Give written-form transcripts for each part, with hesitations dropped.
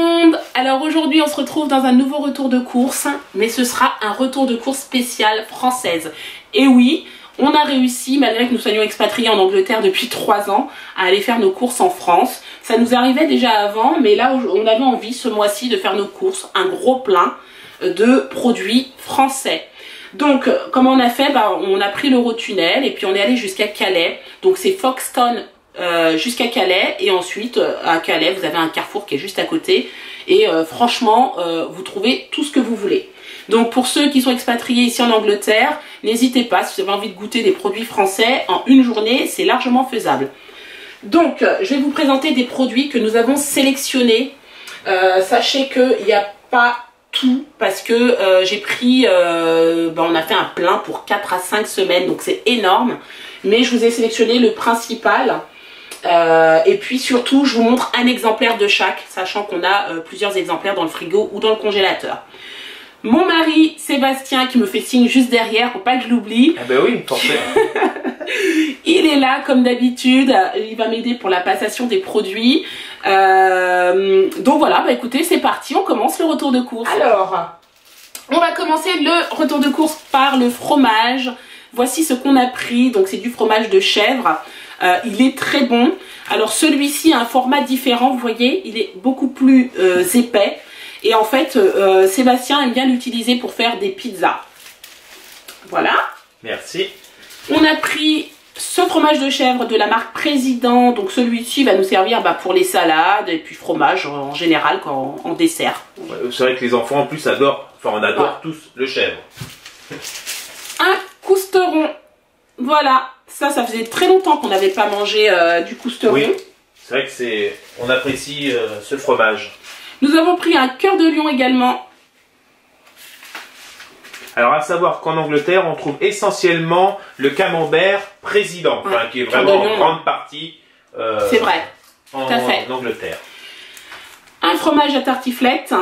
monde, alors aujourd'hui on se retrouve dans un nouveau retour de course, mais ce sera un retour de course spécial française. Et oui, on a réussi, malgré que nous soyons expatriés en Angleterre depuis 3 ans, à aller faire nos courses en France. Ça nous arrivait déjà avant, mais là on avait envie ce mois-ci de faire nos courses, un gros plein de produits français. Donc comment on a fait, on a pris l'Eurotunnel et puis on est allé jusqu'à Calais. Donc c'est Folkestone jusqu'à Calais, et ensuite à Calais vous avez un carrefour qui est juste à côté, et franchement vous trouvez tout ce que vous voulez. Donc pour ceux qui sont expatriés ici en Angleterre, n'hésitez pas, si vous avez envie de goûter des produits français en une journée, c'est largement faisable. Donc je vais vous présenter des produits que nous avons sélectionnés. Sachez qu'il n'y a pas tout, parce que j'ai pris, on a fait un plein pour 4 à 5 semaines, donc c'est énorme. Mais je vous ai sélectionné le principal. Et puis surtout je vous montre un exemplaire de chaque, sachant qu'on a plusieurs exemplaires dans le frigo ou dans le congélateur. Mon mari Sébastien, qui me fait signe juste derrière pour pas que je l'oublie. Ah ben oui, forcément. Il est là comme d'habitude, il va m'aider pour la passation des produits. Donc voilà, écoutez, c'est parti, on commence le retour de course. Alors, on va commencer le retour de course par le fromage. Voici ce qu'on a pris, donc c'est du fromage de chèvre. Il est très bon. Alors celui-ci a un format différent, vous voyez, il est beaucoup plus épais. Et en fait, Sébastien aime bien l'utiliser pour faire des pizzas. Voilà. Merci. On a pris ce fromage de chèvre de la marque Président. Donc celui-ci va nous servir pour les salades et puis fromage en général en dessert. Ouais, c'est vrai que les enfants en plus adorent, enfin on adore tous le chèvre. Un cousteron. Voilà. Ça faisait très longtemps qu'on n'avait pas mangé du cousteron. Oui, c'est vrai que on apprécie ce fromage. Nous avons pris un cœur de lion également. Alors à savoir qu'en Angleterre, on trouve essentiellement le camembert Président, enfin, qui est vraiment en grande partie c'est vrai, tout à fait. En Angleterre. Un fromage à tartiflette,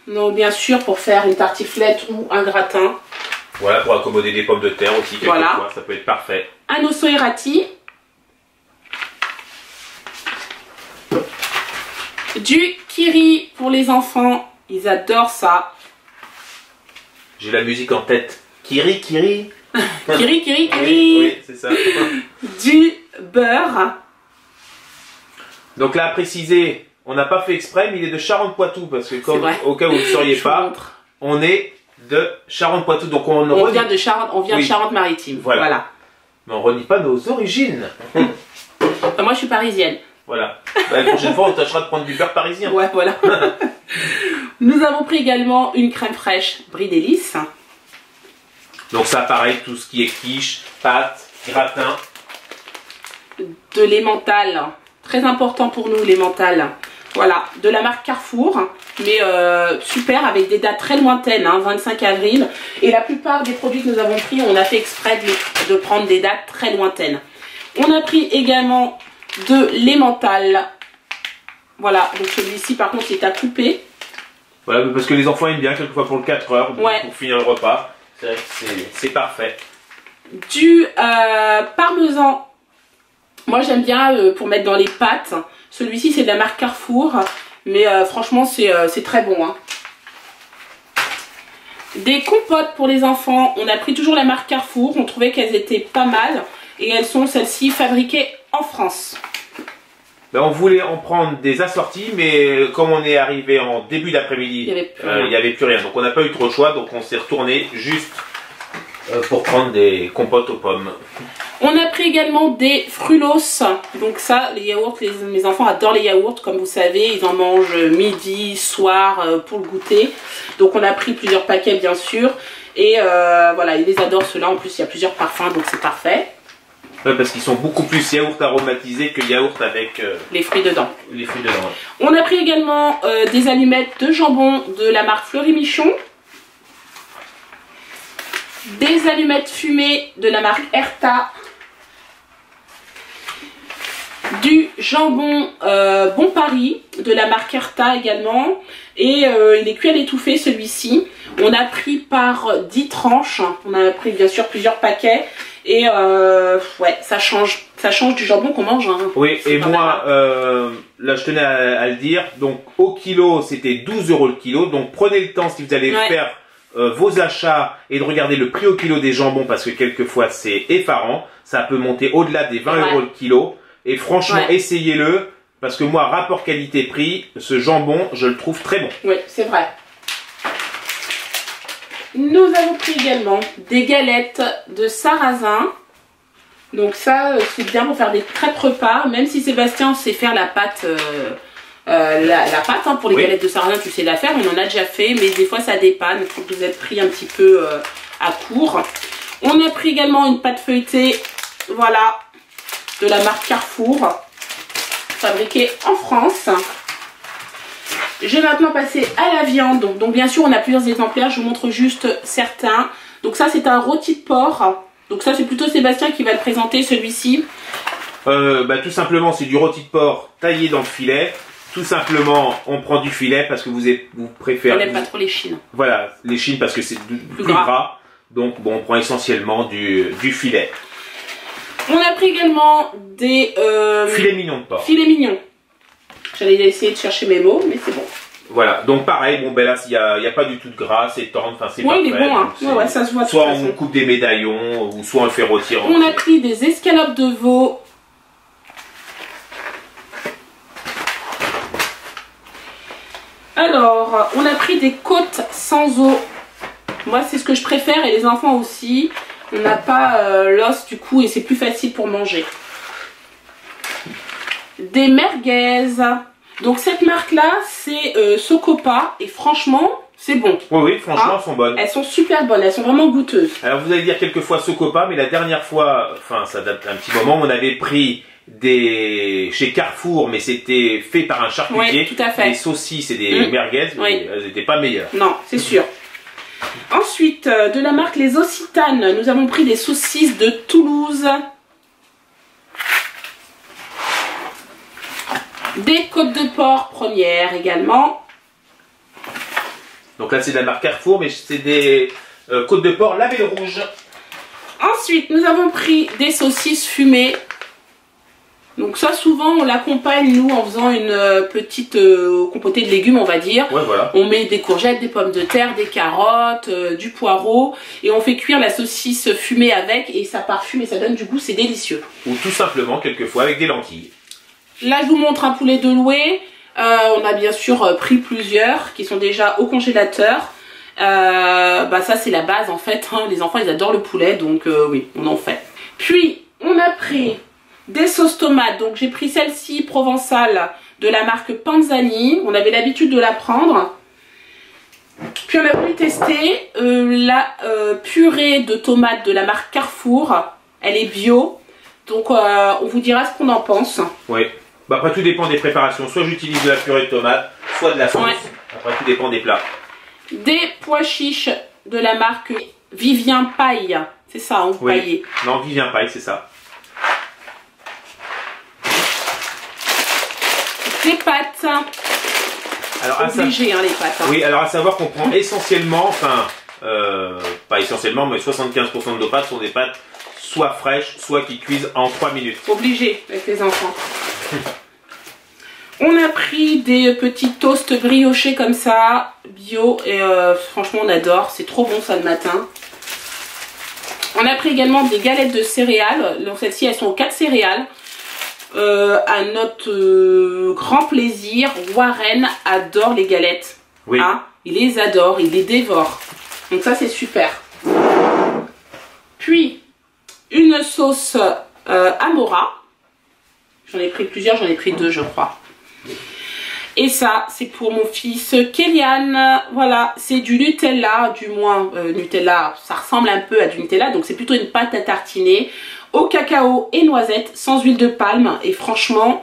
donc bien sûr pour faire une tartiflette ou un gratin. Voilà, pour accommoder des pommes de terre aussi quelquefois, ça peut être parfait. Un osso errati. Du kiri pour les enfants, ils adorent ça. J'ai la musique en tête. Kiri, kiri. Kiri, kiri, kiri. Oui, c'est ça. Du beurre. Donc là, à préciser, on n'a pas fait exprès, mais il est de Charente-Poitou, parce que comme, au cas où vous ne sauriez pas, on est de Charente-Poitou. Donc on vient de Charente-Maritime. Voilà. Mais on ne renie pas nos origines. Moi, je suis parisienne. Voilà. La prochaine fois, on tâchera de prendre du beurre parisien. Ouais, voilà. Nous avons pris également une crème fraîche Brie Délices. Donc ça, pareil, tout ce qui est quiche, pâte, gratin. De l'emmental. Très important pour nous, l'emmental. Voilà, de la marque Carrefour. Mais super, avec des dates très lointaines, 25 avril. Et la plupart des produits que nous avons pris, on a fait exprès de prendre des dates très lointaines. On a pris également de l'emmental. Voilà, donc celui-ci par contre est à couper. Voilà, parce que les enfants aiment bien quelquefois pour le 4 heures, pour finir le repas. C'est vrai que c'est parfait. Du parmesan. Moi j'aime bien pour mettre dans les pâtes. Celui-ci c'est de la marque Carrefour. Mais franchement c'est très bon. Des compotes pour les enfants. On a pris toujours la marque Carrefour. On trouvait qu'elles étaient pas mal. Et elles sont celles-ci fabriquées en France. On voulait en prendre des assortis, mais comme on est arrivé en début d'après-midi, il n'y avait plus rien. Donc on n'a pas eu trop de choix, donc on s'est retourné juste pour prendre des compotes aux pommes. On a pris également des frulos. Donc ça, les yaourts, mes enfants adorent les yaourts, comme vous savez, ils en mangent midi, soir, pour le goûter. Donc on a pris plusieurs paquets bien sûr. Et voilà, ils les adorent ceux-là, en plus il y a plusieurs parfums, donc c'est parfait. Ouais, parce qu'ils sont beaucoup plus yaourt aromatisés que yaourt avec les fruits dedans. Les fruits dedans. Ouais. On a pris également des allumettes de jambon de la marque Fleury Michon. Des allumettes fumées de la marque Erta. Du jambon Bon Paris de la marque Erta également. Et il est cuit à l'étouffée celui-ci. On a pris par 10 tranches. On a pris bien sûr plusieurs paquets. Et ouais, ça change Ça change du jambon qu'on mange. Hein. Oui, et moi, là je tenais à le dire, donc au kilo c'était 12 € le kilo, donc prenez le temps si vous allez faire vos achats et de regarder le prix au kilo des jambons parce que quelquefois c'est effarant, ça peut monter au-delà des 20 € le kilo, et franchement essayez-le, parce que moi rapport qualité-prix, ce jambon je le trouve très bon. Oui, c'est vrai. Nous avons pris également des galettes de sarrasin. Donc ça, c'est bien pour faire des crêpes repas. Même si Sébastien sait faire la pâte, la pâte hein, pour les galettes de sarrasin, tu sais la faire. On en a déjà fait, mais des fois ça dépanne. Il faut que vous êtes pris un petit peu à court. On a pris également une pâte feuilletée, voilà, de la marque Carrefour, fabriquée en France. Je vais maintenant passer à la viande. Donc bien sûr, on a plusieurs exemplaires. Je vous montre juste certains. Donc ça, c'est un rôti de porc. Donc ça, c'est plutôt Sébastien qui va le présenter, celui-ci. Tout simplement, c'est du rôti de porc taillé dans le filet. Tout simplement, on prend du filet parce que vous préférez... On n'aime pas trop les chines. Voilà, les chines parce que c'est plus gras. Donc bon, on prend essentiellement du filet. On a pris également des... filets mignons de porc. Filets mignons. J'allais essayer de chercher mes mots, mais c'est bon. Voilà, donc pareil, bon ben là, il n'y a pas du tout de gras, c'est tendre, enfin c'est parfait. Oui, il est bon, hein. Ouais, ça se voit. Soit on coupe des médaillons, ou soit on le fait rôtir. On a pris des escalopes de veau. Alors, on a pris des côtes sans os. Moi, c'est ce que je préfère, et les enfants aussi. On n'a pas l'os du coup, et c'est plus facile pour manger. Des merguez. Donc cette marque là c'est Socopa, et franchement c'est bon. Oui, franchement elles sont bonnes. Elles sont super bonnes, elles sont vraiment goûteuses. Alors vous allez dire quelquefois Socopa, mais la dernière fois, enfin ça date un petit moment, on avait pris chez Carrefour, mais c'était fait par un charcutier. Oui, tout à fait. Des saucisses et des merguez, mais elles n'étaient pas meilleures. Non, c'est sûr. Ensuite, de la marque Les Occitanes, nous avons pris des saucisses de Toulouse. Des côtes de porc premières également. Donc là c'est de la marque Carrefour, mais c'est des côtes de porc label rouge. Ensuite nous avons pris des saucisses fumées. Donc ça souvent on l'accompagne nous en faisant une petite compotée de légumes on va dire. Ouais, voilà. On met des courgettes, des pommes de terre, des carottes, du poireau. Et on fait cuire la saucisse fumée avec, et ça parfume et ça donne du goût, c'est délicieux. Ou tout simplement quelquefois avec des lentilles. Là, je vous montre un poulet de loué. On a bien sûr pris plusieurs qui sont déjà au congélateur. Ça, c'est la base en fait. Hein. Les enfants, ils adorent le poulet, donc oui, on en fait. Puis, on a pris des sauces tomates. Donc, j'ai pris celle-ci provençale de la marque Panzani. On avait l'habitude de la prendre. Puis, on a pu tester la purée de tomates de la marque Carrefour. Elle est bio. Donc, on vous dira ce qu'on en pense. Oui. Après, tout dépend des préparations. Soit j'utilise de la purée de tomate, soit de la sauce. Ouais. Après, tout dépend des plats. Des pois chiches de la marque Vivien Paille. C'est ça, hein, oui. Paillé. Non, Vivien Paille, c'est ça. Des pâtes. Alors, obligé, hein, les pâtes. Hein. Oui, alors à savoir qu'on prend essentiellement, enfin, pas essentiellement, mais 75% de nos pâtes sont des pâtes soit fraîches, soit qui cuisent en 3 minutes. Obligé avec les enfants. On a pris des petits toasts briochés comme ça, bio, et franchement on adore, c'est trop bon ça le matin. On a pris également des galettes de céréales, donc celles-ci elles sont aux 4 céréales. À notre grand plaisir, Warren adore les galettes. Oui. Hein, il les adore, il les dévore. Donc ça c'est super. Puis une sauce Amora. J'en ai pris plusieurs, j'en ai pris 2 je crois. Et ça c'est pour mon fils Kélian. Voilà, c'est du Nutella, du moins Nutella, ça ressemble un peu à du Nutella. Donc c'est plutôt une pâte à tartiner au cacao et noisettes, sans huile de palme. Et franchement,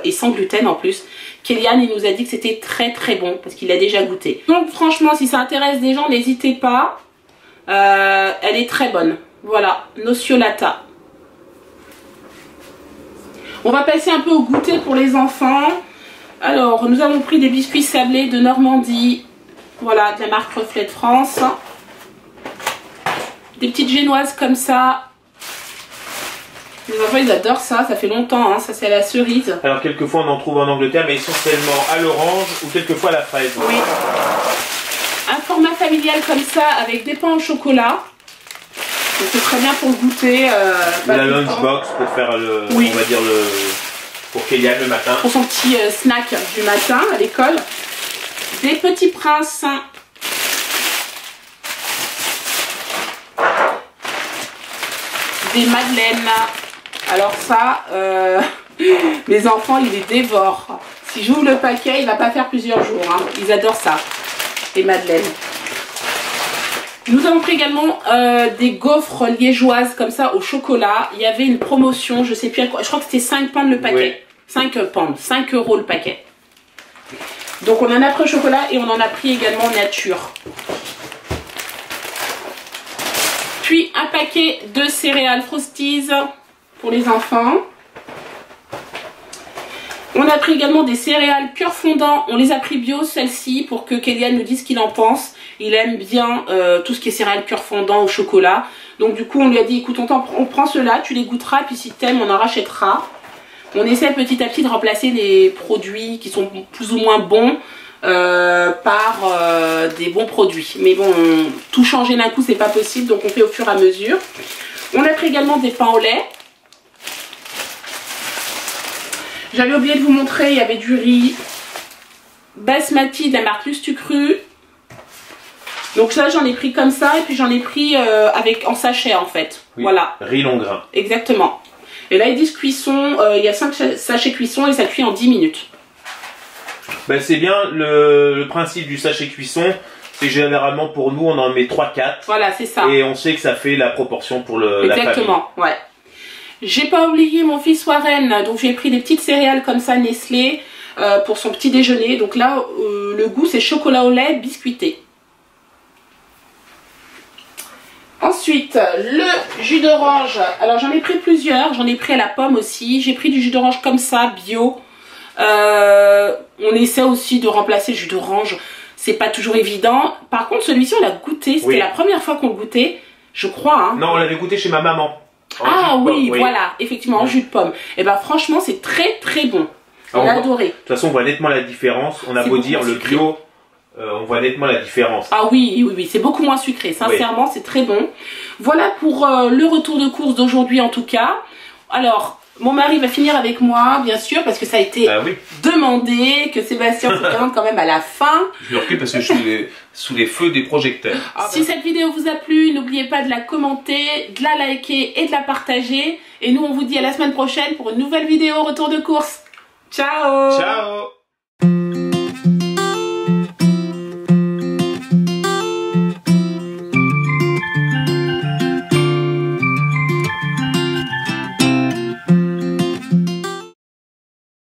et sans gluten en plus. Kélian il nous a dit que c'était très très bon parce qu'il l'a déjà goûté. Donc franchement si ça intéresse des gens, n'hésitez pas. Elle est très bonne. Voilà, nociolata. On va passer un peu au goûter pour les enfants. Alors, nous avons pris des biscuits sablés de Normandie. Voilà, de la marque Reflet de France. Des petites génoises comme ça. Les enfants ils adorent ça, ça fait longtemps, hein. Ça c'est à la cerise. Alors quelquefois on en trouve en Angleterre, mais essentiellement à l'orange ou quelquefois à la fraise. Oui. Un format familial comme ça avec des pains au chocolat. C'est très bien pour le goûter. La lunchbox pour faire le, on va dire pour Kéliane le matin. Pour son petit snack du matin à l'école. Des petits princes. Des madeleines. Alors ça, les enfants ils les dévorent. Si j'ouvre le paquet, il va pas faire plusieurs jours. Hein. Ils adorent ça. Les madeleines. Nous avons pris également des gaufres liégeoises comme ça au chocolat. Il y avait une promotion, je sais plus à quoi. Je crois que c'était 5 pounds le paquet. Oui. 5 pounds, 5 € le paquet. Donc on en a pris au chocolat et on en a pris également nature. Puis un paquet de céréales Frosties pour les enfants. On a pris également des céréales cœur fondant. On les a pris bio, celles-ci, pour que Kéliane nous dise ce qu'il en pense. Il aime bien tout ce qui est céréales cœur fondant au chocolat. Donc du coup, on lui a dit, écoute, on prend ceux-là, tu les goûteras, puis si t'aimes, on en rachètera. On essaie petit à petit de remplacer les produits qui sont plus ou moins bons par des bons produits. Mais bon, tout changer d'un coup, c'est pas possible, donc on fait au fur et à mesure. On a pris également des pains au lait. J'avais oublié de vous montrer, il y avait du riz basmati de la marque Lustucru. Donc ça j'en ai pris comme ça et puis j'en ai pris en sachet en fait. Oui, voilà. Riz long grain. Exactement. Et là ils disent cuisson, il y a 5 sachets cuisson et ça cuit en 10 minutes. Ben, c'est bien le principe du sachet cuisson. C'est généralement pour nous on en met 3-4. Voilà, c'est ça. Et on sait que ça fait la proportion pour la famille. Exactement, ouais. J'ai pas oublié mon fils Warren, donc j'ai pris des petites céréales comme ça Nestlé pour son petit déjeuner. Donc là, le goût c'est chocolat au lait biscuité. Ensuite, le jus d'orange. Alors j'en ai pris plusieurs, j'en ai pris à la pomme aussi. J'ai pris du jus d'orange comme ça, bio. On essaie aussi de remplacer le jus d'orange. C'est pas toujours évident. Par contre, celui-ci on l'a goûté. C'était la première fois qu'on le goûtait, je crois. Hein. Non, on l'avait goûté chez ma maman. Ah oui, voilà, effectivement, en jus de pomme. Et ben franchement, c'est très très bon. On a adoré. De toute façon, on voit nettement la différence. On a beau dire le bio, on voit nettement la différence. Ah oui, oui, oui, c'est beaucoup moins sucré. Sincèrement, c'est très bon. Voilà pour le retour de course d'aujourd'hui en tout cas. Alors, mon mari va finir avec moi, bien sûr, parce que ça a été demandé, que Sébastien se présente quand même à la fin. Je le recule parce que je suis sous les feux des projecteurs. Si cette vidéo vous a plu, n'oubliez pas de la commenter, de la liker et de la partager. Et nous, on vous dit à la semaine prochaine pour une nouvelle vidéo retour de course. Ciao! Ciao!